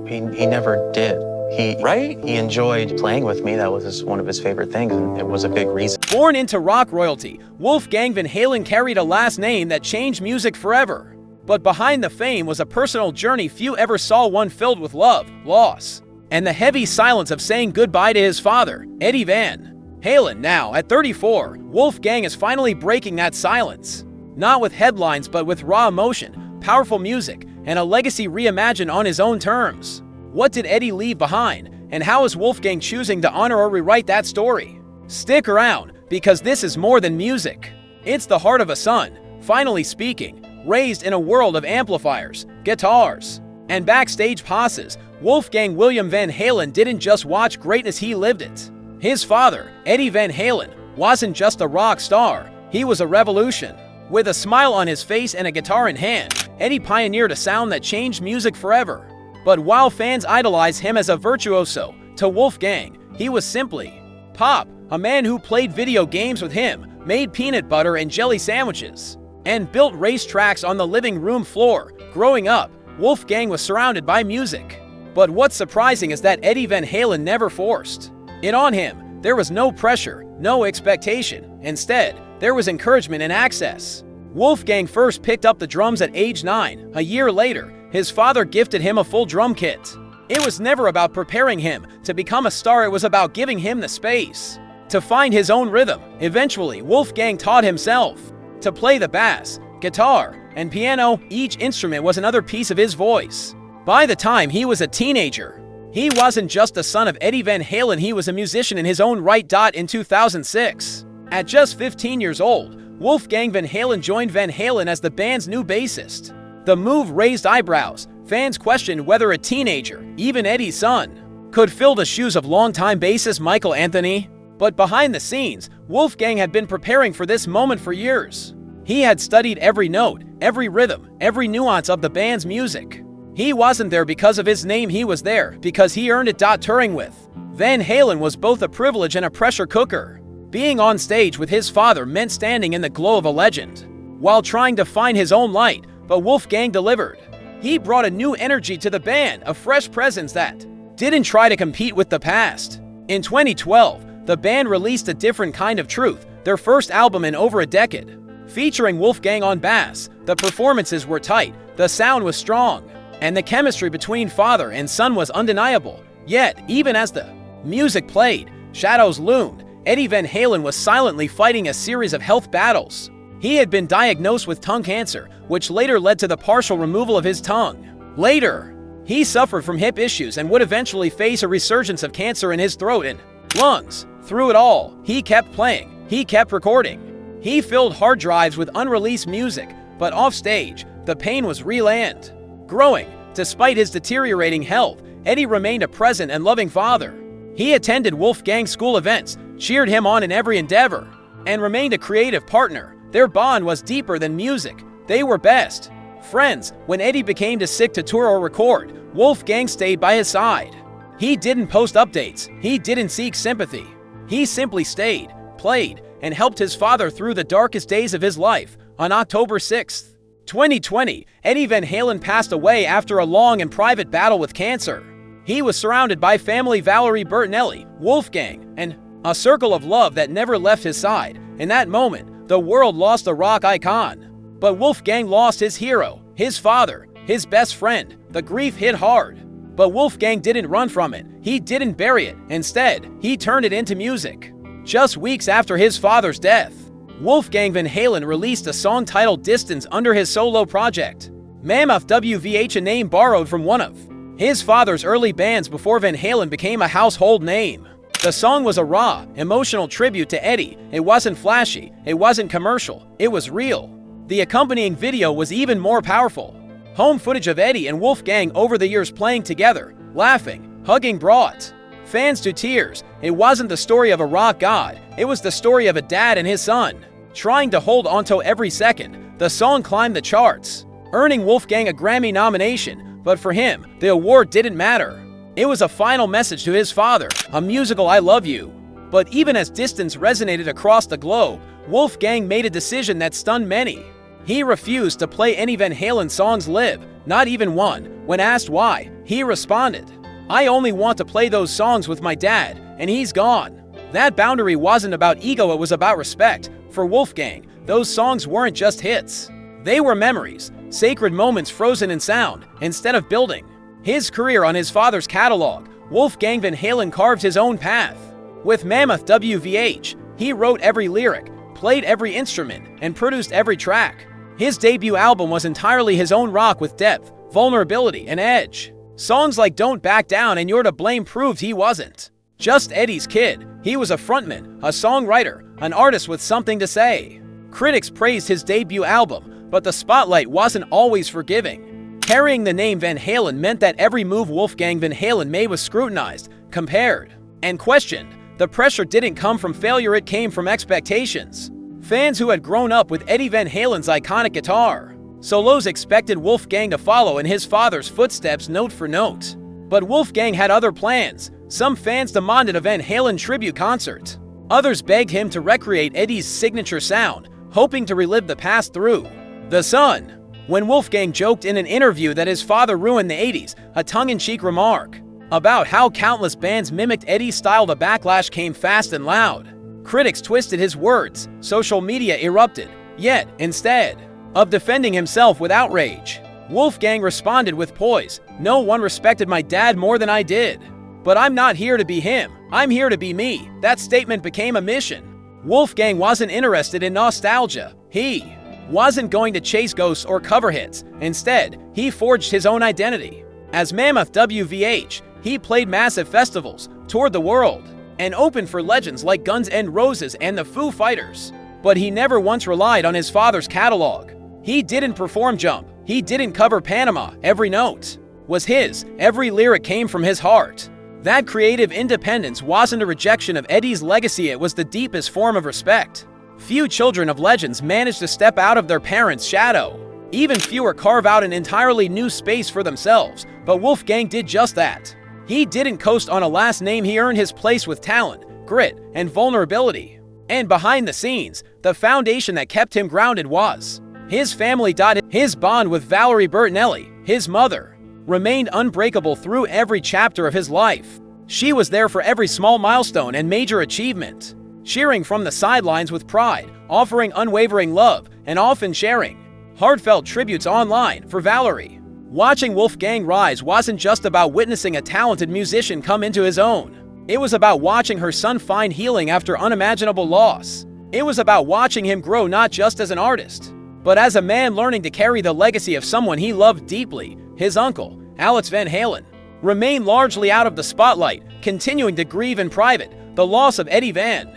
He never did. He enjoyed playing with me. That was one of his favorite things, and it was a big reason. Born into rock royalty, Wolfgang Van Halen carried a last name that changed music forever. But behind the fame was a personal journey few ever saw, one filled with love, loss, and the heavy silence of saying goodbye to his father, Eddie Van Halen. Now, at 34, Wolfgang is finally breaking that silence. Not with headlines, but with raw emotion, powerful music, and a legacy reimagined on his own terms. What did Eddie leave behind, and how is Wolfgang choosing to honor or rewrite that story? Stick around, because this is more than music. It's the heart of a son, finally speaking, raised in a world of amplifiers, guitars, and backstage passes. Wolfgang William Van Halen didn't just watch greatness, he lived it. His father, Eddie Van Halen, wasn't just a rock star, he was a revolution. With a smile on his face and a guitar in hand, Eddie pioneered a sound that changed music forever. But while fans idolize him as a virtuoso, to Wolfgang, he was simply Pop, a man who played video games with him, made peanut butter and jelly sandwiches, and built racetracks on the living room floor. Growing up, Wolfgang was surrounded by music. But what's surprising is that Eddie Van Halen never forced it on him. There was no pressure, no expectation. Instead, there was encouragement and access. Wolfgang first picked up the drums at age 9. A year later, his father gifted him a full drum kit. It was never about preparing him to become a star, it was about giving him the space to find his own rhythm. Eventually, Wolfgang taught himself to play the bass, guitar, and piano. Each instrument was another piece of his voice. By the time he was a teenager, he wasn't just the son of Eddie Van Halen, he was a musician in his own right. In 2006, at just 15 years old, Wolfgang Van Halen joined Van Halen as the band's new bassist. The move raised eyebrows. Fans questioned whether a teenager, even Eddie's son, could fill the shoes of longtime bassist Michael Anthony. But behind the scenes, Wolfgang had been preparing for this moment for years. He had studied every note, every rhythm, every nuance of the band's music. He wasn't there because of his name, he was there because he earned it. Touring with Van Halen was both a privilege and a pressure cooker. Being on stage with his father meant standing in the glow of a legend, while trying to find his own light. But Wolfgang delivered. He brought a new energy to the band, a fresh presence that didn't try to compete with the past. In 2012, the band released A Different Kind of Truth, their first album in over a decade. Featuring Wolfgang on bass, the performances were tight, the sound was strong, and the chemistry between father and son was undeniable. Yet, even as the music played, shadows loomed. Eddie Van Halen was silently fighting a series of health battles. He had been diagnosed with tongue cancer, which later led to the partial removal of his tongue. Later, he suffered from hip issues and would eventually face a resurgence of cancer in his throat and lungs. Through it all, he kept playing, he kept recording. He filled hard drives with unreleased music, but offstage, the pain was real and growing. Despite his deteriorating health, Eddie remained a present and loving father. He attended Wolfgang's school events, cheered him on in every endeavor, and remained a creative partner. Their bond was deeper than music. They were best friends. When Eddie became too sick to tour or record, Wolfgang stayed by his side. He didn't post updates. He didn't seek sympathy. He simply stayed, played, and helped his father through the darkest days of his life. On October 6, 2020, Eddie Van Halen passed away after a long and private battle with cancer. He was surrounded by family, Valerie Bertinelli, Wolfgang, and a circle of love that never left his side. In that moment, the world lost a rock icon. But Wolfgang lost his hero, his father, his best friend. The grief hit hard. But Wolfgang didn't run from it. He didn't bury it. Instead, he turned it into music. Just weeks after his father's death, Wolfgang Van Halen released a song titled Distance under his solo project, Mammoth WVH, a name borrowed from one of his father's early bands before Van Halen became a household name. The song was a raw, emotional tribute to Eddie. It wasn't flashy, it wasn't commercial, it was real. The accompanying video was even more powerful. Home footage of Eddie and Wolfgang over the years playing together, laughing, hugging brought fans to tears. It wasn't the story of a rock god, it was the story of a dad and his son, trying to hold onto every second. The song climbed the charts, earning Wolfgang a Grammy nomination, but for him, the award didn't matter. It was a final message to his father, a musical "I love you." But even as Distance resonated across the globe, Wolfgang made a decision that stunned many. He refused to play any Van Halen songs live, not even one. When asked why, he responded, "I only want to play those songs with my dad, and he's gone." That boundary wasn't about ego, it was about respect. For Wolfgang, those songs weren't just hits. They were memories, sacred moments frozen in sound, instead of building his career on his father's catalog. Wolfgang Van Halen carved his own path. With Mammoth WVH, he wrote every lyric, played every instrument, and produced every track. His debut album was entirely his own rock with depth, vulnerability, and edge. Songs like Don't Back Down and You're to Blame proved he wasn't just Eddie's kid. He was a frontman, a songwriter, an artist with something to say. Critics praised his debut album, but the spotlight wasn't always forgiving. Carrying the name Van Halen meant that every move Wolfgang Van Halen made was scrutinized, compared, and questioned. The pressure didn't come from failure, it came from expectations. Fans who had grown up with Eddie Van Halen's iconic guitar solos expected Wolfgang to follow in his father's footsteps note for note. But Wolfgang had other plans. Some fans demanded a Van Halen tribute concert. Others begged him to recreate Eddie's signature sound, hoping to relive the past through the son. When Wolfgang joked in an interview that his father ruined the 80s, a tongue-in-cheek remark about how countless bands mimicked Eddie's style, the backlash came fast and loud. Critics twisted his words, social media erupted. Yet, instead of defending himself with outrage, Wolfgang responded with poise. "No one respected my dad more than I did. But I'm not here to be him, I'm here to be me." That statement became a mission. Wolfgang wasn't interested in nostalgia. He wasn't going to chase ghosts or cover hits. Instead, he forged his own identity. As Mammoth WVH, he played massive festivals, toured the world, and opened for legends like Guns N' Roses and the Foo Fighters. But he never once relied on his father's catalog. He didn't perform Jump. He didn't cover Panama. Every note was his. Every lyric came from his heart. That creative independence wasn't a rejection of Eddie's legacy, it was the deepest form of respect. Few children of legends manage to step out of their parents' shadow. Even fewer carve out an entirely new space for themselves, but Wolfgang did just that. He didn't coast on a last name, he earned his place with talent, grit, and vulnerability. And behind the scenes, the foundation that kept him grounded was his family. His bond with Valerie Bertinelli, his mother, remained unbreakable through every chapter of his life. She was there for every small milestone and major achievement, cheering from the sidelines with pride, offering unwavering love, and often sharing heartfelt tributes online for Valerie. Watching Wolfgang rise wasn't just about witnessing a talented musician come into his own. It was about watching her son find healing after unimaginable loss. It was about watching him grow not just as an artist, but as a man learning to carry the legacy of someone he loved deeply. His uncle, Alex Van Halen, remained largely out of the spotlight, continuing to grieve in private. The loss of Eddie Van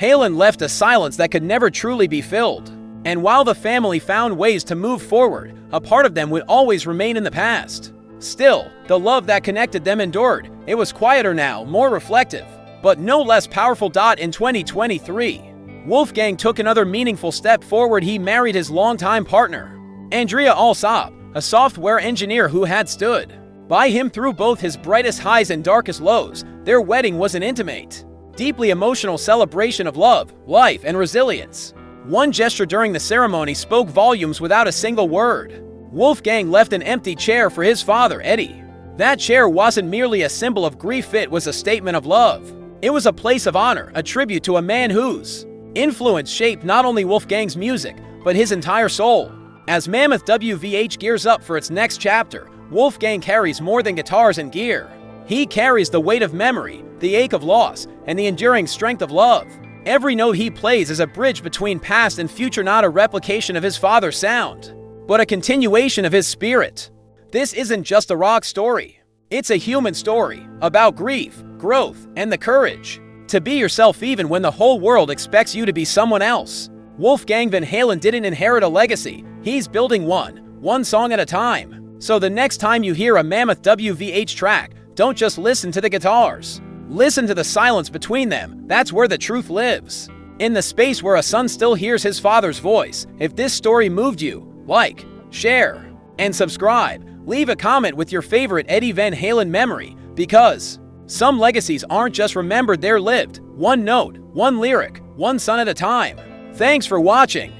Halen left a silence that could never truly be filled. And while the family found ways to move forward, a part of them would always remain in the past. Still, the love that connected them endured. It was quieter now, more reflective, but no less powerful. In 2023, Wolfgang took another meaningful step forward. He married his longtime partner, Andrea Alsop, a software engineer who had stood by him through both his brightest highs and darkest lows. Their wedding was an intimate, deeply emotional celebration of love, life, and resilience. One gesture during the ceremony spoke volumes without a single word. Wolfgang left an empty chair for his father, Eddie. That chair wasn't merely a symbol of grief, it was a statement of love. It was a place of honor, a tribute to a man whose influence shaped not only Wolfgang's music, but his entire soul. As Mammoth WVH gears up for its next chapter, Wolfgang carries more than guitars and gear. He carries the weight of memory, the ache of loss, and the enduring strength of love. Every note he plays is a bridge between past and future, not a replication of his father's sound, but a continuation of his spirit. This isn't just a rock story. It's a human story about grief, growth, and the courage to be yourself even when the whole world expects you to be someone else. Wolfgang Van Halen didn't inherit a legacy. He's building one song at a time. So the next time you hear a Mammoth WVH track, don't just listen to the guitars. Listen to the silence between them. That's where the truth lives. In the space where a son still hears his father's voice. If this story moved you, like, share, and subscribe. Leave a comment with your favorite Eddie Van Halen memory, because some legacies aren't just remembered, they're lived. One note, one lyric, one son at a time. Thanks for watching.